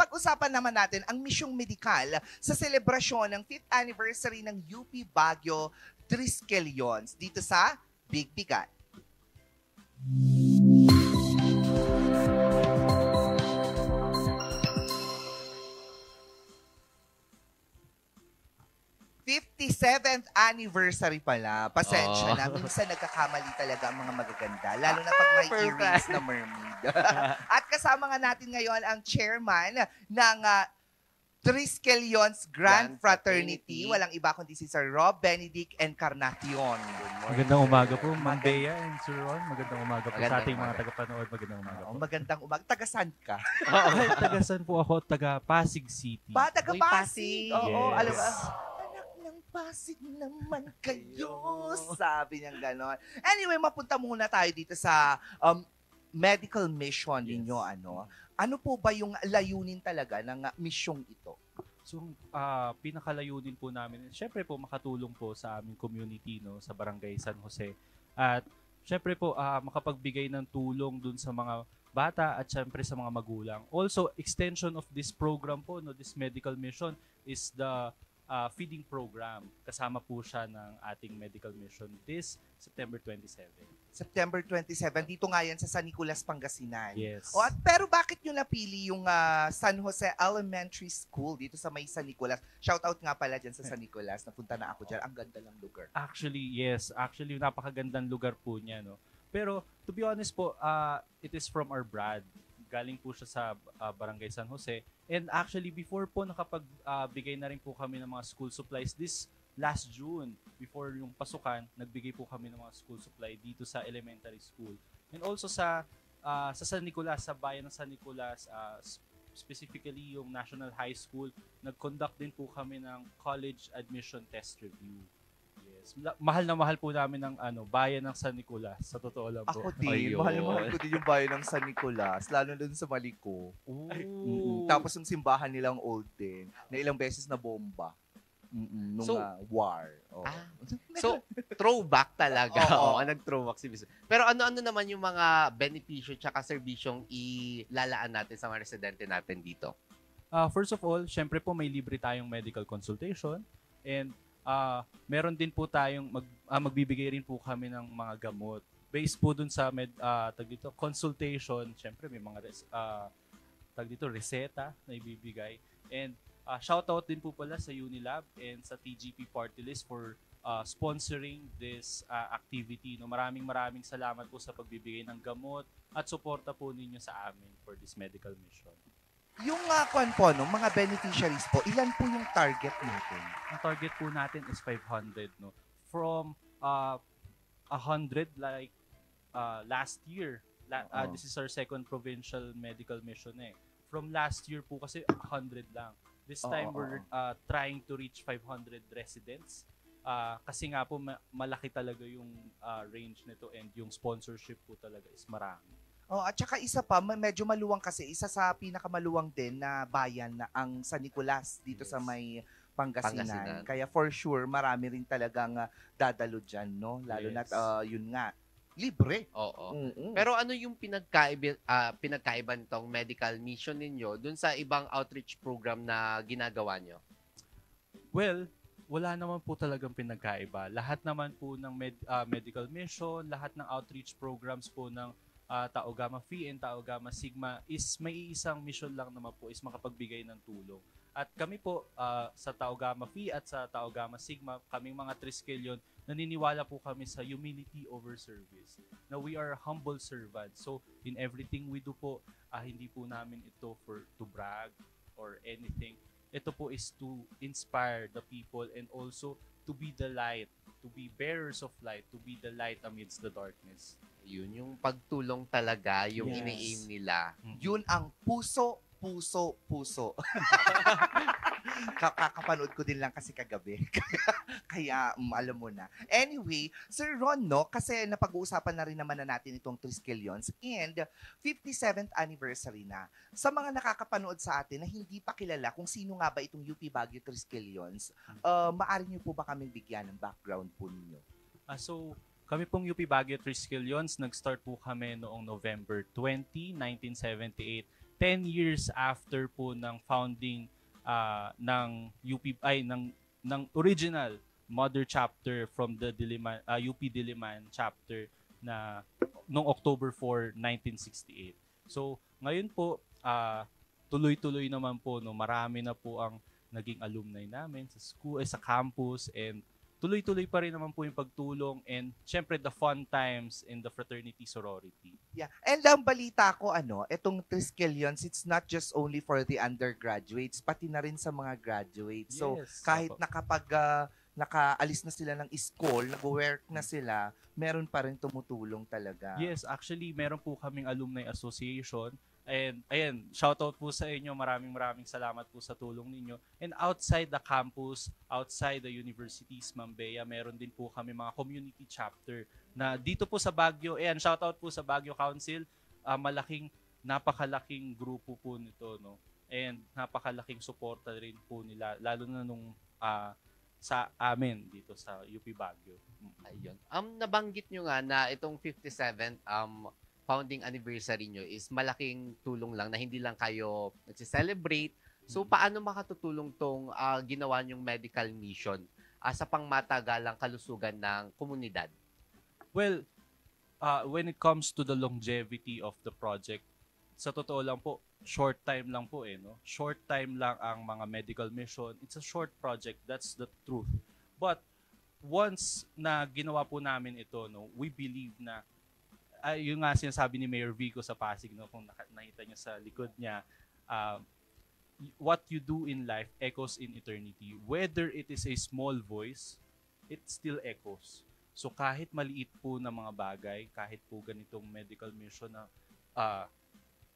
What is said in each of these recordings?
pag-usapan naman natin ang misyong medikal sa selebrasyon ng 5th anniversary ng UP Baguio Triskelions dito sa Big Bigat. th anniversary pala. Pasensya na. Minsan nagkakamali talaga ang mga magaganda. Lalo na pag may earrings na mermaid. At kasama nga natin ngayon ang chairman ng Triskelions Grand Fraternity. Walang iba kundi si Sir Rob Benedict Encarnacion. Magandang umaga po, Ma'am Bea and Sir Ron. Magandang umaga po sa ating mga tagapanood. Magandang umaga po. Magandang umaga. Taga-san ka? Taga-san po ako? Taga Pasig City. Taga-Pasig? Oo, yes. Alam mo. Pasig naman kayo. Sabi niyang ganon. Anyway, mapunta muna tayo dito sa medical mission ninyo. Ano po ba yung layunin talaga ng misyong ito? So, pinakalayunin po namin, syempre po makatulong po sa aming community, no, sa Barangay San Jose. At syempre po makapagbigay ng tulong dun sa mga bata at syempre sa mga magulang. Also, extension of this program po, no, this medical mission is the feeding program. Kasama po siya ng ating medical mission this September 27. September 27. Dito nga yan sa San Nicolas, Pangasinan. Yes. Pero bakit nyo napili yung San Jose Elementary School dito sa may San Nicolas? Shout out nga pala dyan sa San Nicolas. Napunta na ako dyan. Ang ganda ng lugar. Actually, yes. Actually, napakagandang lugar po niya. No? Pero, to be honest po, it is from our Brad. Galing po siya sa Barangay San Jose. And actually, before po nakapagbigay na rin po kami ng mga school supplies this last June, before yung pasukan, nagbigay po kami ng mga school supply dito sa elementary school. And also sa San Nicolas, sa bayan ng San Nicolas, specifically yung National High School, nag-conduct din po kami ng college admission test review. Mahal na mahal po namin ng bayan ng San Nicolas. Sa totoo lang po. Ako din. Mahal na mahal ko din yung bayan ng San Nicolas. Lalo na dun sa Maliko. Tapos yung simbahan nilang old din. Na ilang beses na bomba. Nung war. So, throwback talaga. Nag-throwback si Biso. Pero ano-ano naman yung mga benepisyo tsaka serbisyong ilalaan natin sa mga residente natin dito? First of all, syempre po may libre tayong medical consultation. And meron din po tayong magbibigay rin po kami ng mga gamot. Based po dun sa consultation, syempre may mga reseta na ibibigay. And shoutout din po pala sa Unilab and sa TGP Party List for sponsoring this activity. No, maraming salamat po sa pagbibigay ng gamot at suporta po ninyo sa amin for this medical mission. Yung mga beneficiaries po, ilan po yung target natin? Ang target po natin is 500, no. From 100 like last year. This is our second provincial medical mission From last year po kasi 100 lang. This time we're trying to reach 500 residents. Kasi nga po malaki talaga yung range nito and yung sponsorship po talaga is marami. At saka isa pa, medyo maluwang kasi. Isa sa pinakamaluwang din na bayan na ang San Nicolas dito sa may Pangasinan. Kaya for sure, marami rin talagang dadalo dyan, no? Lalo na, yun nga, libre. Oo. Pero ano yung pinagkaiba nitong medical mission ninyo dun sa ibang outreach program na ginagawa nyo? Well, wala naman po talagang pinagkaiba. Lahat naman po ng medical mission, lahat ng outreach programs po ng Tau Gamma Phi and Tau Gamma Sigma is may isang mission lang naman po is makapagbigay ng tulong. At kami po sa Tau Gamma Phi at sa Tau Gamma Sigma, kaming mga Triskelion, naniniwala po kami sa humility over service. Na we are humble servants. So in everything we do po, hindi po namin ito to brag or anything. Ito po is to inspire the people and also to be the light, to be bearers of light, to be the light amidst the darkness. Yun, yung pagtulong talaga, yung ini-aim nila. Yun ang puso. Kakapanood ko din lang kasi kagabi. Kaya alam mo na. Anyway, Sir Ron, no, kasi napag-uusapan na rin naman na natin itong Triskelions and 57th anniversary na. Sa mga nakakapanood sa atin na hindi pa kilala kung sino nga ba itong UP Baguio Triskelions, maaari niyo po ba kaming bigyan ng background po ninyo? So, kami pong UP Baguio Triskelions, nag-start po kami noong November 20, 1978. 10 years after po ng founding ng UP ng original mother chapter from the UP Diliman chapter na noong October 4, 1968. So, ngayon po tuloy-tuloy naman po marami na po ang naging alumni namin sa school, sa campus, and tuloy-tuloy pa rin naman po yung pagtulong and syempre the fun times in the fraternity sorority. Yeah. And ang balita ko, itong Triskelions, it's not just only for the undergraduates, pati na rin sa mga graduates. So, Yes, kahit opo. nakaalis na sila ng school, nag-work na sila, meron pa rin tumutulong talaga. Yes, actually, meron po kaming alumni association. And ayan, shoutout po sa inyo. Maraming salamat po sa tulong ninyo. And outside the campus, outside the universities, Ma'am Bea, meron din po kami mga community chapter na dito po sa Baguio. Ayan, shoutout po sa Baguio Council. Napakalaking grupo po nito, no? And napakalaking suporta rin po nila, lalo na nung sa amin dito sa UP Baguio. Ayun. Nabanggit nyo nga na itong 57th founding anniversary nyo is malaking tulong lang na hindi lang kayo nagsi-celebrate. So, paano makatutulong tong ginawa nyong medical mission sa pangmatagalang kalusugan ng komunidad? Well, when it comes to the longevity of the project, sa totoo lang po, short time lang po no? Short time lang ang mga medical mission. It's a short project, that's the truth. But once na ginawa po namin ito, no, we believe na yung nga sinasabi ni Mayor Vico sa Pasig, no, kung nakita niyo sa likod niya, what you do in life echoes in eternity. Whether it is a small voice, it still echoes. So kahit maliit po na mga bagay, kahit po ganitong medical mission na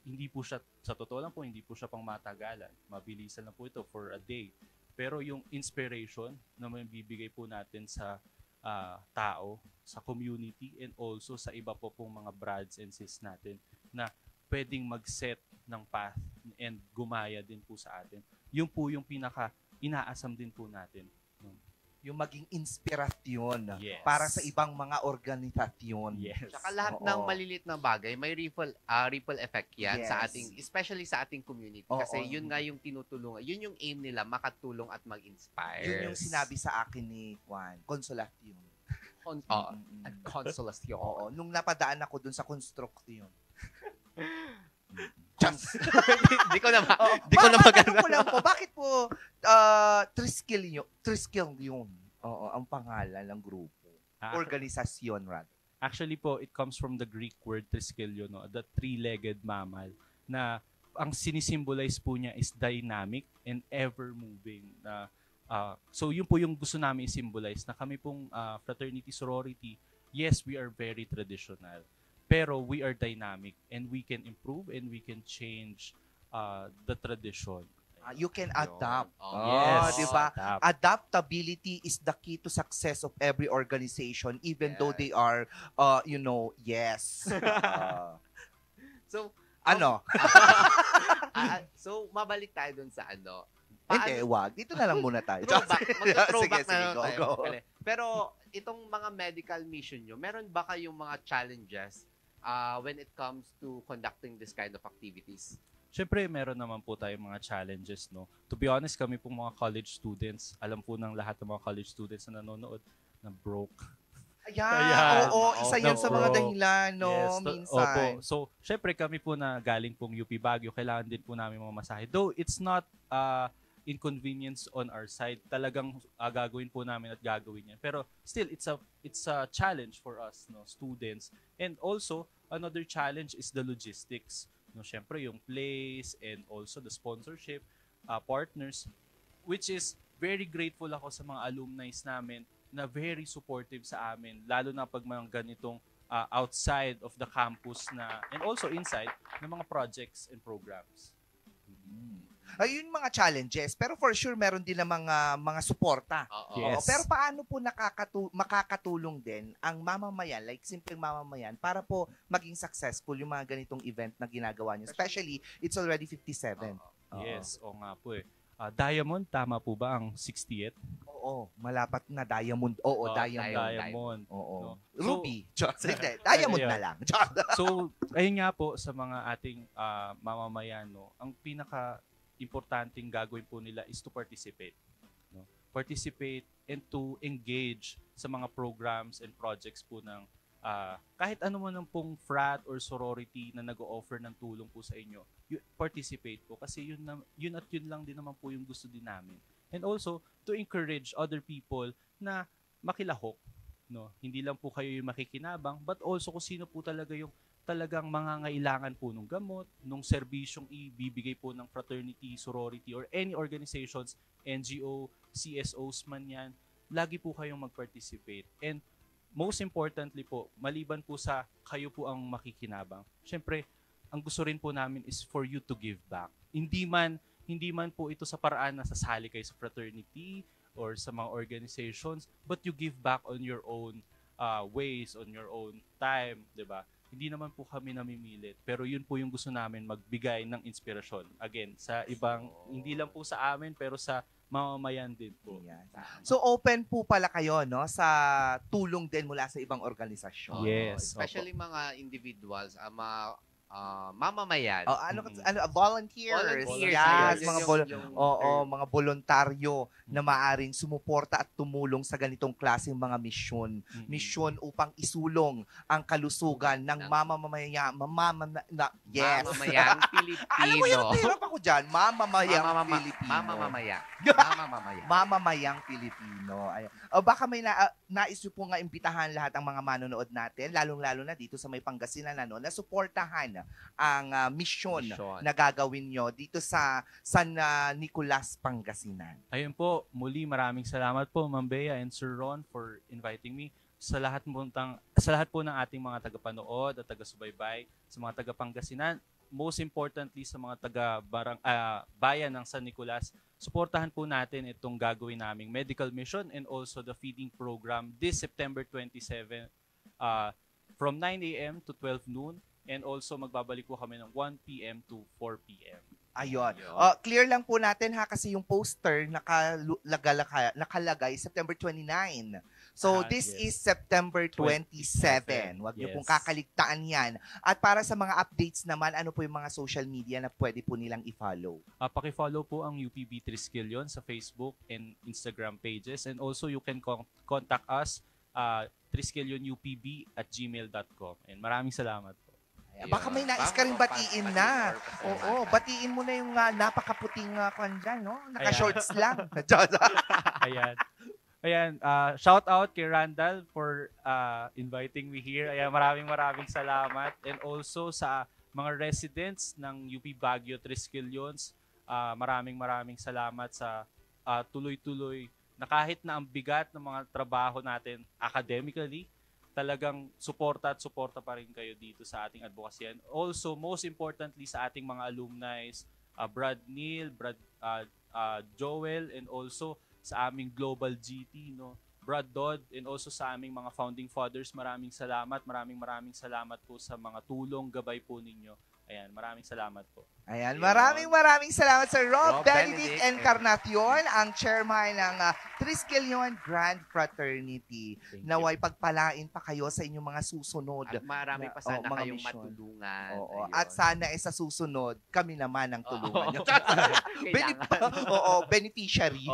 hindi po siya, sa totoo lang po, hindi po siya pang matagalan. Mabilisan lang po ito for a day. Pero yung inspiration na may bibigay po natin sa tao, sa community, and also sa iba po pong mga brads and sis natin na pwedeng mag-set ng path and gumaya din po sa atin. Yung po yung inaasam din po natin. Yung maging inspirasyon Yes. para sa ibang mga organisasyon. Yes. Saka lahat Oo. ng maliliit na bagay, may ripple effect yan sa Yes. ating, especially sa ating community. Oo. Kasi yun nga yung tinutulungan. Yun yung aim nila, makatulong at mag-inspire. Yun yung sinabi sa akin ni Juan, Consolacion. At consolation. Oo, nung napadaan ako dun sa construction. Di ko na Oo. di ko na Matanong ko lang po, bakit po Triskelion? Oo, ang pangalan ng grupo. Organisasyon, rather. Actually po, it comes from the Greek word triskelion, no? The three-legged mammal, na ang sinisimbolize po niya is dynamic and ever-moving. So yun po yung gusto namin i-symbolize, na kami pong fraternity sorority, yes, we are very traditional, pero we are dynamic and we can improve and we can change the tradition. You can adapt. Yes. Di ba? Adapt. Adaptability is the key to success of every organization, even though Yes. they are, yes. So, Ano? so mabalik tayo dun sa ano. Hindi, wag. Dito na lang muna tayo. Magto-throwback Sige, na go, tayo. go. Pero itong mga medical mission nyo, meron ba kayong mga challenges when it comes to conducting this kind of activities? Siyempre, meron naman po tayong mga challenges, no? To be honest, kami pong mga college students, alam po ng lahat ng mga college students na nanonood, na broke. Ayan. Oo, isa Na yan sa mga broke. dahilan, no? Yes, Minsan. Opo. So, syempre kami po na galing pong UP Baguio, kailangan din po namin mamasahe. Though it's not inconvenience on our side, talagang gagawin po namin at gagawin yan. Pero still, it's a challenge for us, no, students. And also, another challenge is the logistics. No, syempre yung place and also the sponsorship partners, which is very grateful ako sa mga alumni namin na very supportive sa amin, lalo na pag mga ganitong outside of the campus na and also inside ng mga projects and programs. Ayun mga challenges, pero for sure meron din na mga suporta. Oo. Yes. Pero paano po makakatulong din ang mamamayan, like simpleng mamamayan, para po maging successful yung mga ganitong event na ginagawa nyo? Especially, it's already 57. Oo. Oo. Yes, o nga po eh. Diamond, tama po ba ang 60th? Oo, Oo, malapat na diamond. Oo, Diamond. Oo. No? So, Ruby. Hindi, diamond ayun. na lang. So, ayun nga po sa mga ating mamamayan, no, ang pinaka-importanting gagawin po nila is to participate. No? Participate and to engage sa mga programs and projects po ng kahit ano man pong frat or sorority na nag-o-offer ng tulong po sa inyo, participate po kasi yun at yun lang din naman po yung gusto din namin. And also to encourage other people na makilahok, no. Hindi lang po kayo yung makikinabang, but also kung sino po talaga yung talagang mangangailangan po ng gamot, nung serbisyong ibibigay po ng fraternity, sorority, or any organizations, NGO, CSOs man yan, lagi po kayong mag-participate. And most importantly po, maliban po sa kayo po ang makikinabang, syempre, ang gusto rin po namin is for you to give back. Hindi man po ito sa paraan na sasali kayo sa fraternity or sa mga organizations, but you give back on your own ways, on your own time, di ba? Hindi naman po kami namimilit, pero yun po yung gusto namin, magbigay ng inspirasyon. Again, sa ibang, hindi lang po sa amin, pero sa mamamayan din po. Yan. So open po pala kayo, no, sa tulong din mula sa ibang organisasyon. Yes. Especially mga individuals, mga mamamayan. Volunteers. Volunteers. Yes, Yun mga mga voluntaryo na maaring sumuporta at tumulong sa ganitong klaseng mga misyon. Misyon upang isulong ang kalusugan ng mamamayang yes. Mamamayang Pilipino. Alam mo yung hirap ako dyan, mamamayang Pilipino. Mamamayang Pilipino. Ayan. O baka may nais nyo po nga imbitahan lahat ang mga manonood natin, lalong-lalo na dito sa may Pangasinan, na suportahan ang misyon na gagawin nyo dito sa San Nicolas, Pangasinan. Ayun po, muli maraming salamat po Ma'am Bea and Sir Ron for inviting me. Sa lahat po ng ating mga tagapanood at taga-subaybay, sa mga taga-Pangasinan, most importantly sa mga bayan ng San Nicolas, suportahan po natin itong gagawin naming medical mission and also the feeding program this September 27 from 9 a.m. to 12 noon. And also magbabalik po kami ng 1 p.m. to 4 p.m. Ayun. Clear lang po natin kasi yung poster nakalagay September 29. So this is September 27. Huwag niyo pong kakaligtaan yan. At para sa mga updates naman, ano po yung mga social media na pwede po nilang i-follow? Paki-follow po ang UPB Triskelion sa Facebook and Instagram pages. And also you can contact us triskelyonupb@gmail.com. And maraming salamat po. Baka may nais ka rin batiin na. Oo, batiin mo na yung napakaputing kwan dyan, no? Naka-shorts lang. Ayan, shout out kay Randall for inviting me here. Ayan, maraming salamat. And also sa mga residents ng UP Baguio Triskelions, maraming salamat sa tuloy-tuloy na kahit na ang bigat ng mga trabaho natin academically, talagang suporta pa rin kayo dito sa ating advokasyan. Also, most importantly sa ating mga alumni, Brad Neil, Brad Joel, and also sa aming Global GT, no, Brad Dodd, and also sa aming mga founding fathers, maraming salamat po sa mga tulong, gabay po ninyo. Ayan, maraming salamat po. Ayan, maraming salamat sa Rob Benedict Encarnacion, ang chairman ng Triskelion Grand Fraternity. Naway pagpalain pa kayo sa inyong mga susunod. At marami pa sana kayong mission. matulungan. At sana sa susunod, kami naman ang tulungan nyo. Beneficiary.